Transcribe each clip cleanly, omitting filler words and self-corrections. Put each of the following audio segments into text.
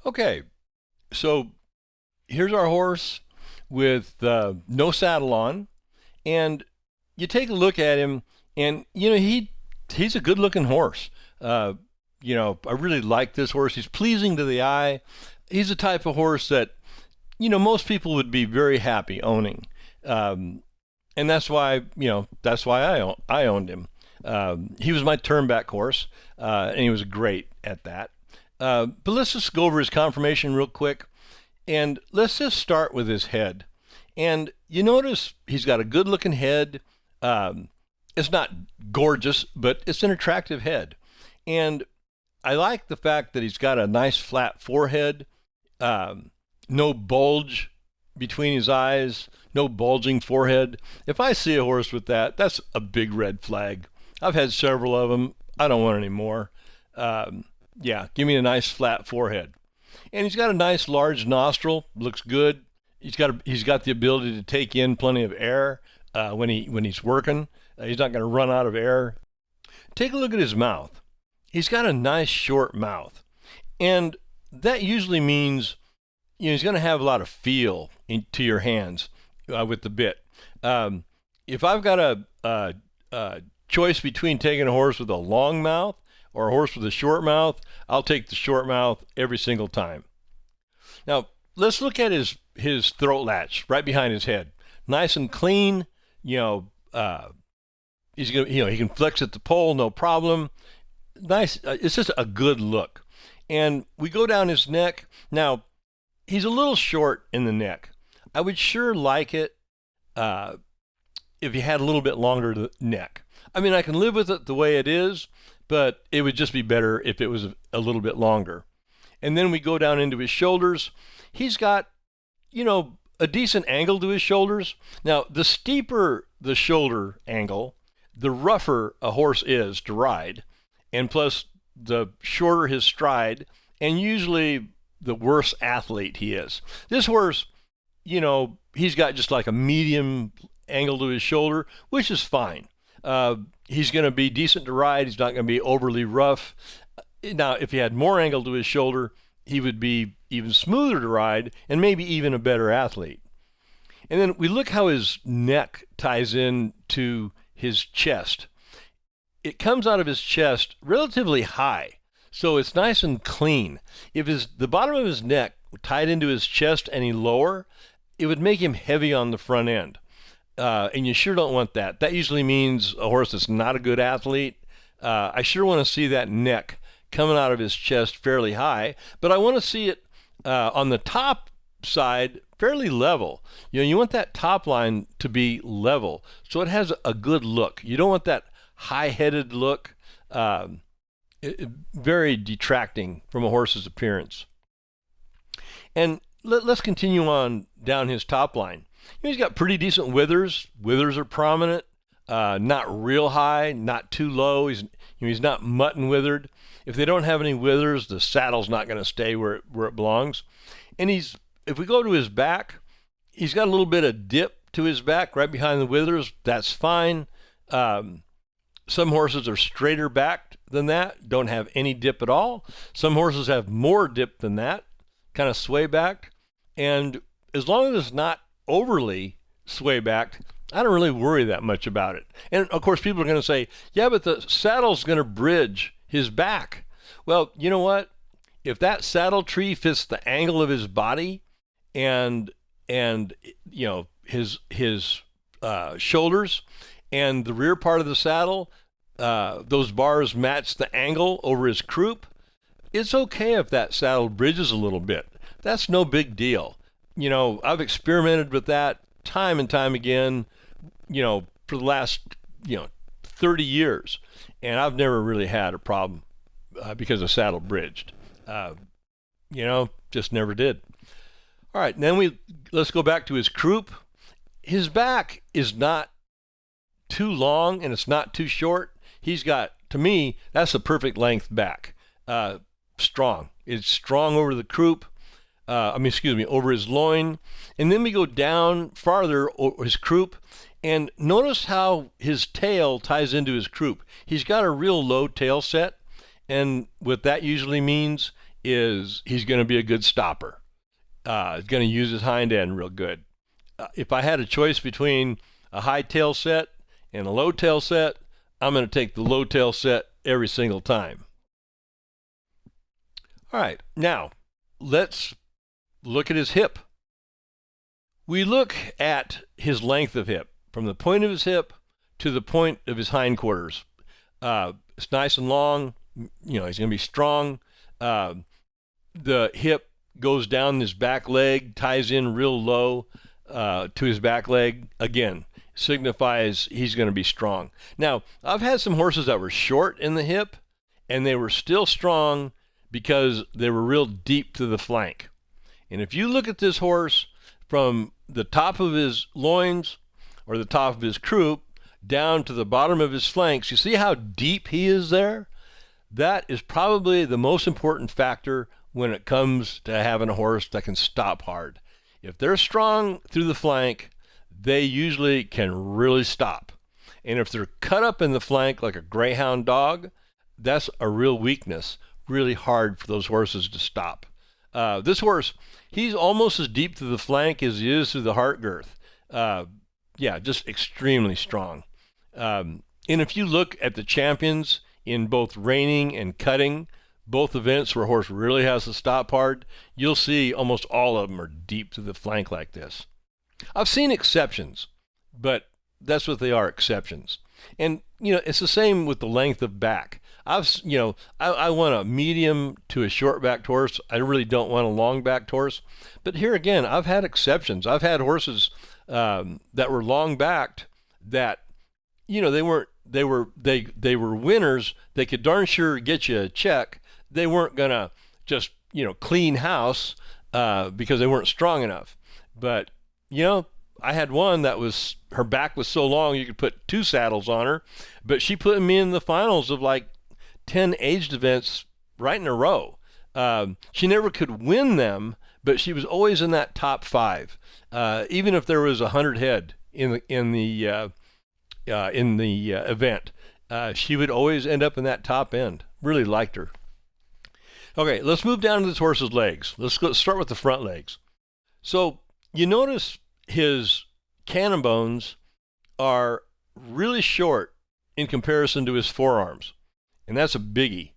Okay, so here's our horse with no saddle on, and you take a look at him, and he's a good-looking horse. Uh, I really like this horse. He's pleasing to the eye. He's the type of horse that most people would be very happy owning, and that's why I owned him. He was my turnback horse, and he was great at that. But let's just go over his conformation real quick. And let's just start with his head. And you notice he's got a good looking head. It's not gorgeous, but it's an attractive head. And I like the fact that he's got a nice flat forehead, no bulge between his eyes, no bulging forehead. If I see a horse with that, that's a big red flag. I've had several of them. I don't want any more. Yeah, give me a nice flat forehead. And he's got a nice large nostril, looks good. He's got the ability to take in plenty of air when he's working. He's not going to run out of air. Take a look at his mouth. He's got a nice short mouth, and that usually means he's going to have a lot of feel to your hands with the bit. If I've got a choice between taking a horse with a long mouth or a horse with a short mouth, I'll take the short mouth every single time. Now, let's look at his throat latch right behind his head. Nice and clean. He can flex at the pole, no problem. Nice. It's just a good look. And we go down his neck. Now, he's a little short in the neck. I would sure like it if he had a little bit longer neck. I mean, I can live with it the way it is, but it would just be better if it was a little bit longer. And then we go down into his shoulders. He's got, a decent angle to his shoulders. Now, the steeper the shoulder angle, the rougher a horse is to ride, and plus the shorter his stride, and usually the worse athlete he is. This horse, he's got just like a medium angle to his shoulder, which is fine. He's going to be decent to ride. He's not going to be overly rough. Now, if he had more angle to his shoulder, he would be even smoother to ride and maybe even a better athlete. And then we look how his neck ties in to his chest. It comes out of his chest relatively high, so it's nice and clean. If the bottom of his neck tied into his chest any lower, it would make him heavy on the front end. And you sure don't want that. That usually means a horse that's not a good athlete. I sure want to see that neck coming out of his chest fairly high, but I want to see it on the top side fairly level. You want that top line to be level, so it has a good look. You don't want that high-headed look, very detracting from a horse's appearance. And let's continue on down his top line. He's got pretty decent withers. Withers are prominent, not real high, not too low. He's not mutton withered. If they don't have any withers, the saddle's not going to stay where it belongs. And if we go to his back, he's got a little bit of dip to his back right behind the withers. That's fine. Some horses are straighter backed than that, don't have any dip at all. Some horses have more dip than that, kind of sway backed. And as long as it's not overly sway backed, I don't really worry that much about it. And of course, people are going to say, yeah, but the saddle's going to bridge his back. Well, you know what? If that saddle tree fits the angle of his body and his shoulders and the rear part of the saddle, those bars match the angle over his croup, it's okay if that saddle bridges a little bit. That's no big deal. I've experimented with that time and time again, for the last, 30 years, and I've never really had a problem because the saddle bridged. Just never did. All right, and then let's go back to his croup. His back is not too long and it's not too short. He's got, to me, that's the perfect length back. Strong. It's strong over the croup. Over his loin. And then we go down farther over his croup, and notice how his tail ties into his croup. He's got a real low tail set, and what that usually means is he's going to be a good stopper. He's going to use his hind end real good. If I had a choice between a high tail set and a low tail set, I'm going to take the low tail set every single time. All right, now let's look at his hip. We look at his length of hip, from the point of his hip to the point of his hindquarters. It's nice and long. He's going to be strong. The hip goes down his back leg, ties in real low to his back leg. Again, signifies he's going to be strong. Now, I've had some horses that were short in the hip, and they were still strong because they were real deep to the flank. And if you look at this horse from the top of his loins or the top of his croup down to the bottom of his flanks, you see how deep he is there? That is probably the most important factor when it comes to having a horse that can stop hard. If they're strong through the flank, they usually can really stop. And if they're cut up in the flank like a greyhound dog, that's a real weakness. Really hard for those horses to stop. This horse, he's almost as deep through the flank as he is through the heart girth. Just extremely strong. And if you look at the champions in both reining and cutting, both events where a horse really has to stop hard, you'll see almost all of them are deep to the flank like this. I've seen exceptions, but that's what they are, exceptions. And, it's the same with the length of back. I want a medium to a short-backed horse. I really don't want a long-backed horse. But here again, I've had exceptions. I've had horses that were long-backed that, they were winners. They could darn sure get you a check. They weren't gonna just clean house because they weren't strong enough. But I had one that was, her back was so long you could put 2 saddles on her, but she put me in the finals of like 10 aged events right in a row. She never could win them, but she was always in that top 5. Even if there was 100 head in the event, she would always end up in that top end. Really liked her. Okay, let's move down to this horse's legs. Let's start with the front legs. So you notice his cannon bones are really short in comparison to his forearms, and that's a biggie.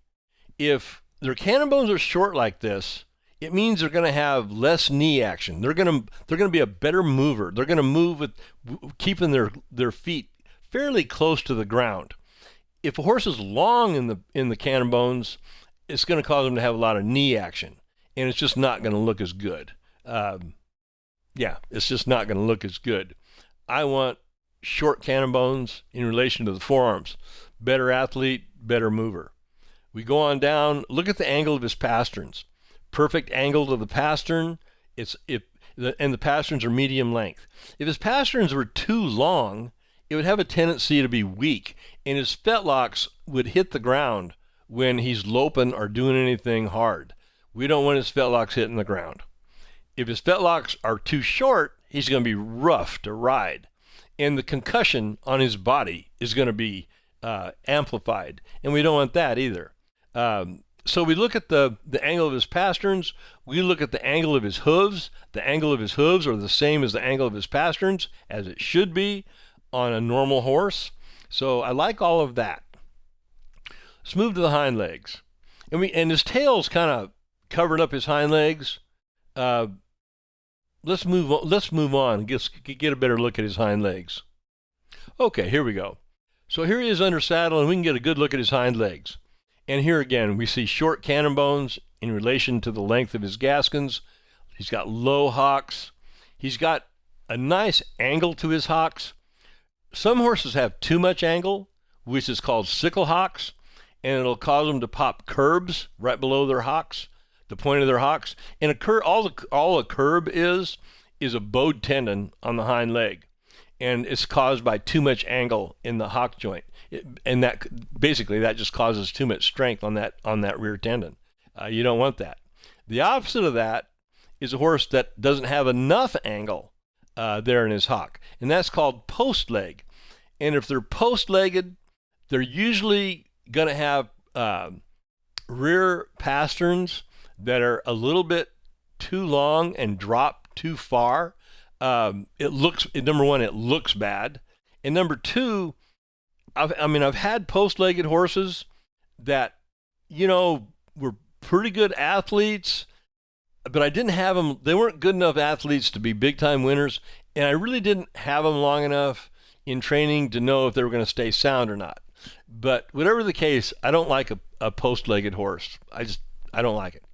If their cannon bones are short like this, it means they're going to have less knee action. They're going to be a better mover. They're going to move with keeping their feet fairly close to the ground. If a horse is long in the cannon bones, it's going to cause them to have a lot of knee action, and it's just not going to look as good. It's just not going to look as good. I want short cannon bones in relation to the forearms. Better athlete, better mover. We go on down, look at the angle of his pasterns. Perfect angle to the pastern, and the pasterns are medium length. If his pasterns were too long, it would have a tendency to be weak, and his fetlocks would hit the ground when he's loping or doing anything hard. We don't want his fetlocks hitting the ground. If his fetlocks are too short, he's going to be rough to ride, and the concussion on his body is going to be amplified, and we don't want that either. So we look at the angle of his pasterns. We look at the angle of his hooves. The angle of his hooves are the same as the angle of his pasterns, as it should be on a normal horse. So I like all of that. Let's move to the hind legs. And his tail's kind of covered up his hind legs. Let's move on and get a better look at his hind legs. Okay, here we go. So here he is under saddle, and we can get a good look at his hind legs. And here again, we see short cannon bones in relation to the length of his gaskins. He's got low hocks. He's got a nice angle to his hocks. Some horses have too much angle, which is called sickle hocks, and it'll cause them to pop curbs right below their hocks, the point of their hocks. And all a curb is a bowed tendon on the hind leg, and it's caused by too much angle in the hock joint. And that just causes too much strength on that rear tendon. You don't want that. The opposite of that is a horse that doesn't have enough angle there in his hock, and that's called post leg. And if they're post-legged, they're usually going to have rear pasterns that are a little bit too long and drop too far, number one, it looks bad. And number two, I've had post-legged horses that, were pretty good athletes, but I didn't have them. They weren't good enough athletes to be big-time winners, and I really didn't have them long enough in training to know if they were going to stay sound or not. But whatever the case, I don't like a post-legged horse. I don't like it.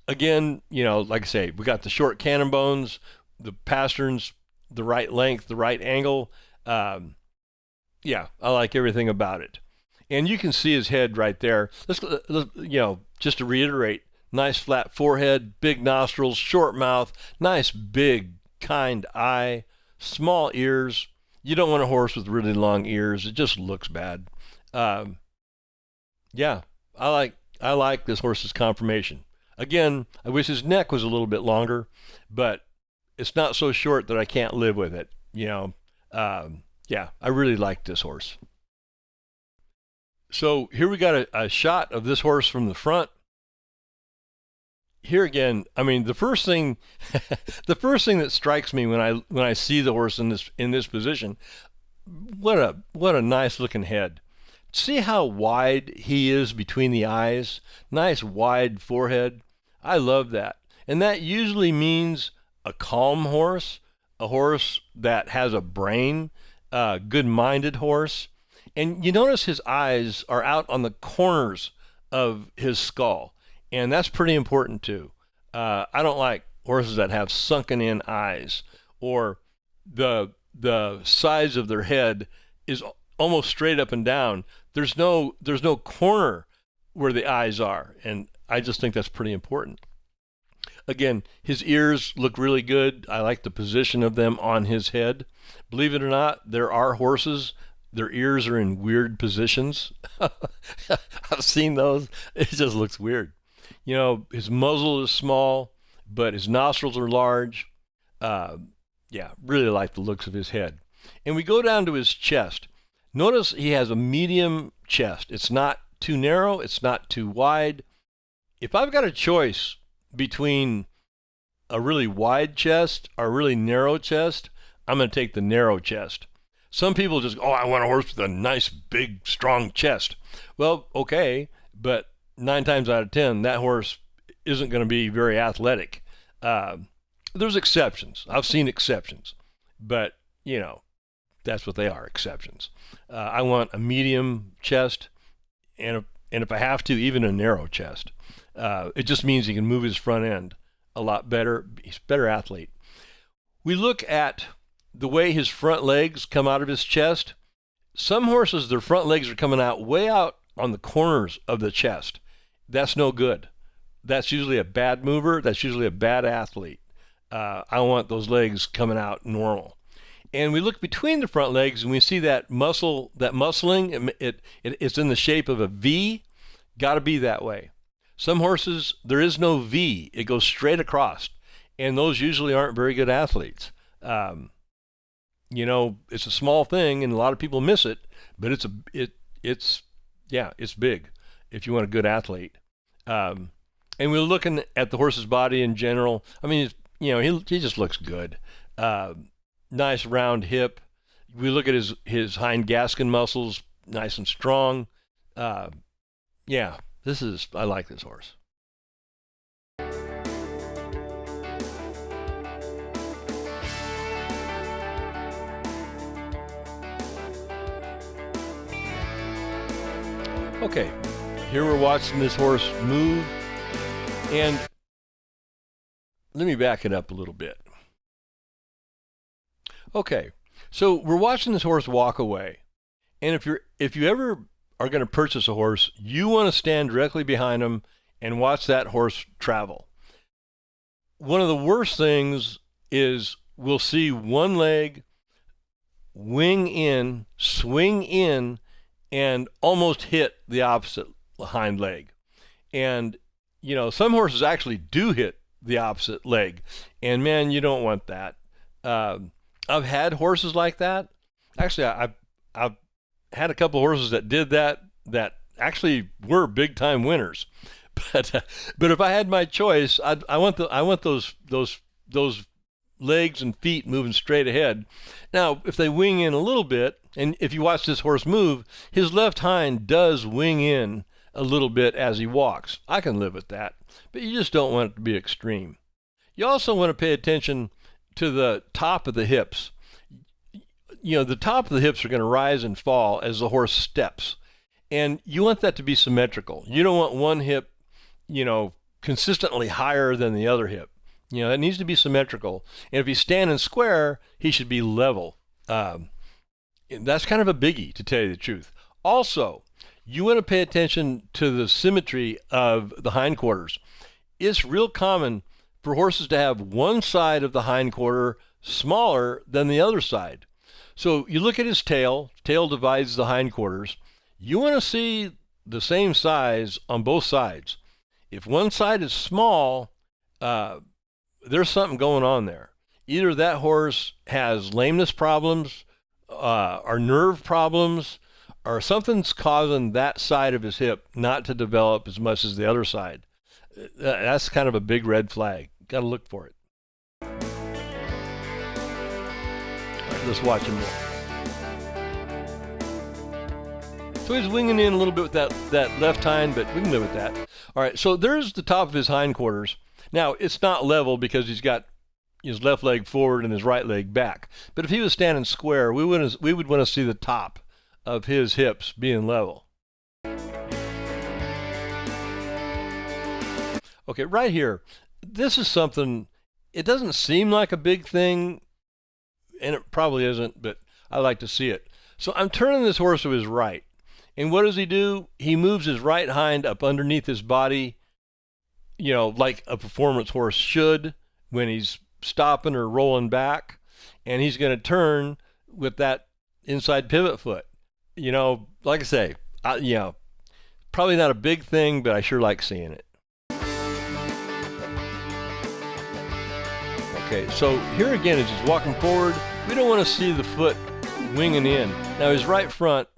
Again, like I say, we got the short cannon bones, the pasterns, the right length, the right angle. Yeah, I like everything about it. And you can see his head right there. Let's just to reiterate, nice flat forehead, big nostrils, short mouth, nice big kind eye, small ears. You don't want a horse with really long ears. It just looks bad. Yeah, I like this horse's conformation. Again, I wish his neck was a little bit longer, but it's not so short that I can't live with it. Yeah, I really like this horse. So here we got a shot of this horse from the front. Here again, the first thing that strikes me when I see the horse in this position, what a nice looking head. See how wide he is between the eyes? Nice wide forehead. I love that. And that usually means a calm horse, a horse that has a brain, a good-minded horse. And you notice his eyes are out on the corners of his skull, and that's pretty important too. I don't like horses that have sunken in eyes, or the size of their head is almost straight up and down. There's no corner where the eyes are, and I just think that's pretty important. Again, his ears look really good. I like the position of them on his head. Believe it or not, there are horses, their ears are in weird positions. I've seen those. It just looks weird. His muzzle is small, but his nostrils are large. Yeah, really like the looks of his head. And we go down to his chest. Notice he has a medium chest. It's not too narrow. It's not too wide. If I've got a choice between a really wide chest or a really narrow chest, I'm going to take the narrow chest. Some people just, I want a horse with a nice, big, strong chest. Well, okay, but 9 times out of 10, that horse isn't going to be very athletic. There's exceptions. I've seen exceptions, but, that's what they are, exceptions. I want a medium chest, and if I have to, even a narrow chest. It just means he can move his front end a lot better. He's a better athlete. We look at the way his front legs come out of his chest. Some horses, their front legs are coming out way out on the corners of the chest. That's no good. That's usually a bad mover. That's usually a bad athlete. I want those legs coming out normal. And we look between the front legs and we see that muscle, that muscling. It's in the shape of a V. Got to be that way. Some horses, there is no V. It goes straight across. And those usually aren't very good athletes. It's a small thing and a lot of people miss it, but it's big if you want a good athlete. And we're looking at the horse's body in general. He just looks good. Nice round hip. We look at his hind gaskin muscles, nice and strong. I like this horse. Okay, here we're watching this horse move, and let me back it up a little bit. Okay, so we're watching this horse walk away, and if you ever are going to purchase a horse, you want to stand directly behind him and watch that horse travel. One of the worst things is we'll see one leg wing in, swing in, and almost hit the opposite hind leg. And, some horses actually do hit the opposite leg. And, man, you don't want that. I've had horses like that. Actually, I've had a couple of horses that did that actually were big-time winners. But but if I had my choice, I want those legs and feet moving straight ahead. Now, if they wing in a little bit, and if you watch this horse move, his left hind does wing in a little bit as he walks. I can live with that, but you just don't want it to be extreme. You also want to pay attention to the top of the hips. The top of the hips are going to rise and fall as the horse steps, and you want that to be symmetrical. You don't want one hip, consistently higher than the other hip. It needs to be symmetrical. And if he's standing square, he should be level. That's kind of a biggie, to tell you the truth. Also, you want to pay attention to the symmetry of the hindquarters. It's real common for horses to have one side of the hindquarter smaller than the other side. So you look at his tail divides the hindquarters. You want to see the same size on both sides. If one side is small, there's something going on there. Either that horse has lameness problems, or nerve problems, or something's causing that side of his hip not to develop as much as the other side. That's kind of a big red flag. Got to look for it. All right, let's watch him more. So he's winging in a little bit with that left hind, but we can live with that. All right, so there's the top of his hindquarters. Now, it's not level because he's got his left leg forward and his right leg back. But if he was standing square, we would want to see the top of his hips being level. Okay, right here, this is something, it doesn't seem like a big thing, and it probably isn't, but I like to see it. So I'm turning this horse to his right. And what does he do? He moves his right hind up underneath his body, like a performance horse should when he's stopping or rolling back. And he's going to turn with that inside pivot foot. Like I say, probably not a big thing, but I sure like seeing it. Okay, so here again, as he's walking forward, we don't want to see the foot winging in. Now his right front,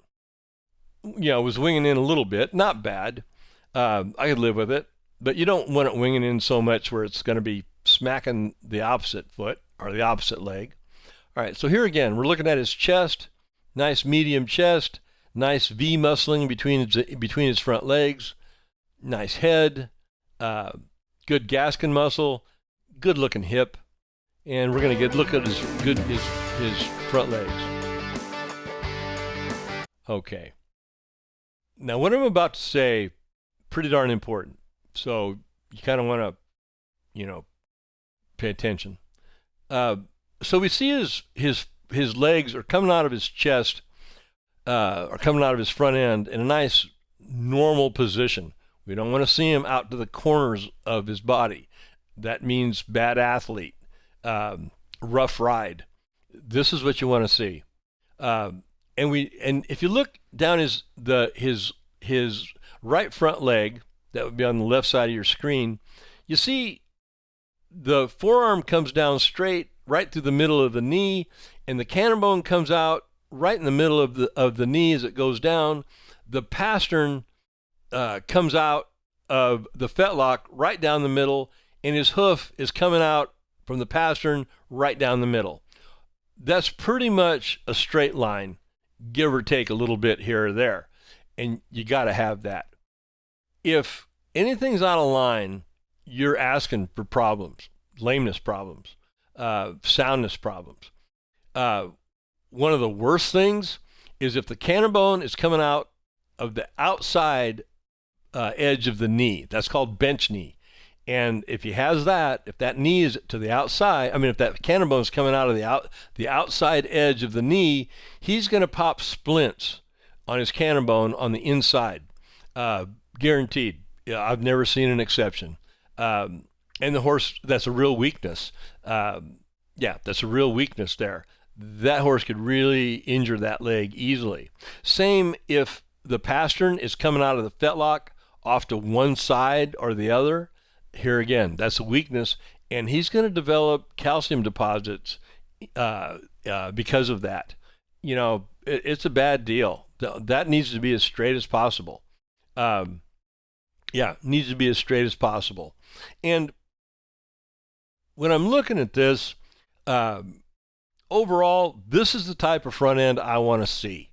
was winging in a little bit, not bad. I could live with it, but you don't want it winging in so much where it's going to be smacking the opposite foot or the opposite leg. All right, so here again, we're looking at his chest, nice medium chest, nice V muscling between his front legs, nice head, good Gaskin muscle, good looking hip, and we're going to look at his front legs. Okay. Now, what I'm about to say, pretty darn important. So you kind of want to, pay attention. So we see his legs are coming out of his chest, or coming out of his front end in a nice normal position. We don't want to see him out to the corners of his body. That means bad athlete, rough ride. This is what you want to see. And if you look down his right front leg, that would be on the left side of your screen, you see the forearm comes down straight right through the middle of the knee, and the cannon bone comes out right in the middle of the knee as it goes down. The pastern comes out of the fetlock right down the middle, and his hoof is coming out from the pastern right down the middle. That's pretty much a straight line, give or take a little bit here or there. And you got to have that. If anything's out of line, you're asking for problems, lameness problems, soundness problems. One of the worst things is if the cannon bone is coming out of the outside edge of the knee. That's called bench knee. And if he has that, if that knee is to the outside, if that cannon bone is coming out of the outside edge of the knee, he's going to pop splints on his cannon bone on the inside. Guaranteed. I've never seen an exception. And the horse, that's a real weakness. That's a real weakness there. That horse could really injure that leg easily. Same if the pastern is coming out of the fetlock off to one side or the other. Here again, that's a weakness, and he's going to develop calcium deposits because of that. It's a bad deal. That needs to be as straight as possible. Yeah, needs to be as straight as possible. And when I'm looking at this, overall, this is the type of front end I want to see.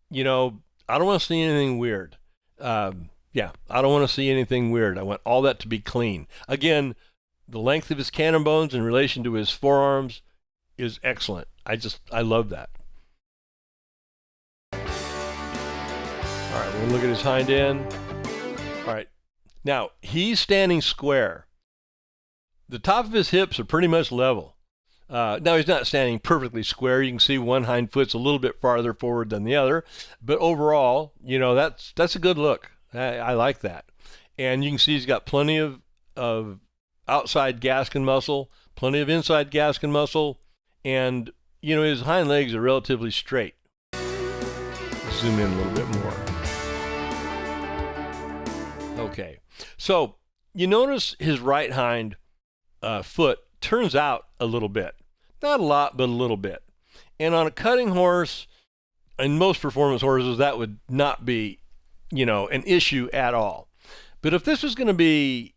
You know, I don't want to see anything weird. Yeah, I don't want to see anything weird. I want all that to be clean. Again, the length of his cannon bones in relation to his forearms is excellent. I love that. All right, we're going to look at his hind end. All right, now he's standing square. The top of his hips are pretty much level. Now he's not standing perfectly square. You can see one hind foot's a little bit farther forward than the other, but overall, you know, that's a good look. I like that. And you can see he's got plenty of outside gaskin muscle, plenty of inside gaskin muscle, and you know, his hind legs are relatively straight. Let's zoom in a little bit more. Okay, so you notice his right hind foot turns out a little bit. Not a lot, but a little bit. And on a cutting horse, and most performance horses, that would not be, you know, an issue at all. But if this was going to be,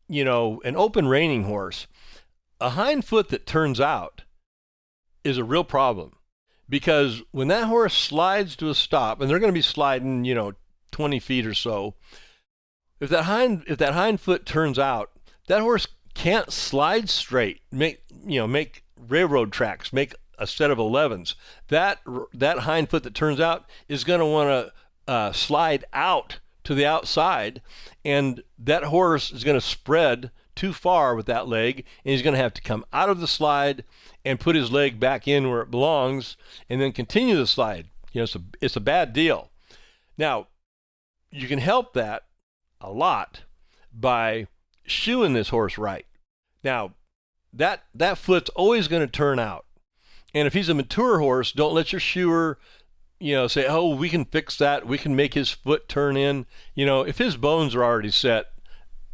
you know, an open reining horse, a hind foot that turns out is a real problem. Because when that horse slides to a stop, and they're going to be sliding, you know, 20 feet or so, if that hind foot turns out, that horse can't slide straight, make railroad tracks, make a set of 11s. That hind foot that turns out is going to want to slide out to the outside, and that horse is going to spread too far with that leg, and he's going to have to come out of the slide and put his leg back in where it belongs, and then continue the slide. You know, it's a bad deal. Now, you can help that a lot by shoeing this horse right. Now, that foot's always going to turn out. And if he's a mature horse, don't let your shoer, you know, say, oh, we can fix that. We can make his foot turn in. You know, if his bones are already set,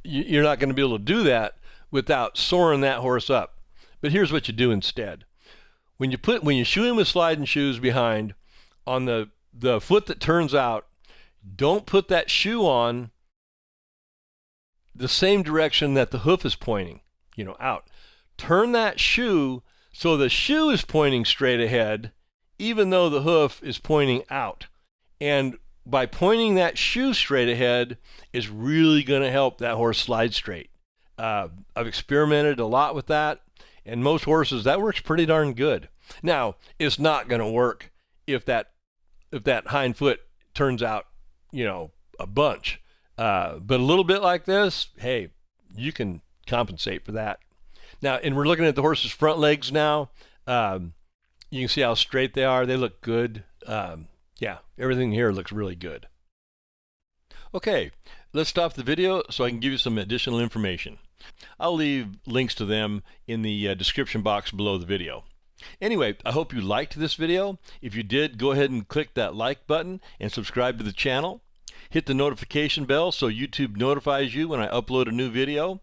you're not going to be able to do that without soaring that horse up. But here's what you do instead. When you shoe him with sliding shoes behind, on the foot that turns out, don't put that shoe on the same direction that the hoof is pointing, you know, out. Turn that shoe so the shoe is pointing straight ahead, even though the hoof is pointing out. And by pointing that shoe straight ahead is really going to help that horse slide straight. I've experimented a lot with that, and most horses, that works pretty darn good. Now, it's not going to work if that hind foot turns out, you know, a bunch. But a little bit like this, hey, you can compensate for that. Now, and we're looking at the horse's front legs now. You can see how straight they are. They look good. Yeah, everything here looks really good. Okay, let's stop the video so I can give you some additional information. I'll leave links to them in the description box below the video. Anyway, I hope you liked this video. If you did, go ahead and click that like button and subscribe to the channel. Hit the notification bell so YouTube notifies you when I upload a new video.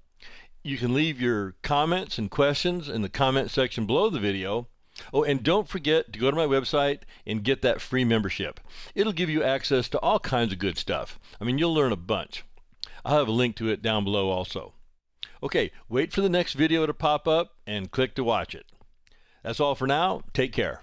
You can leave your comments and questions in the comment section below the video. Oh, and don't forget to go to my website and get that free membership. It'll give you access to all kinds of good stuff. I mean, you'll learn a bunch. I'll have a link to it down below also. Okay, wait for the next video to pop up and click to watch it. That's all for now. Take care.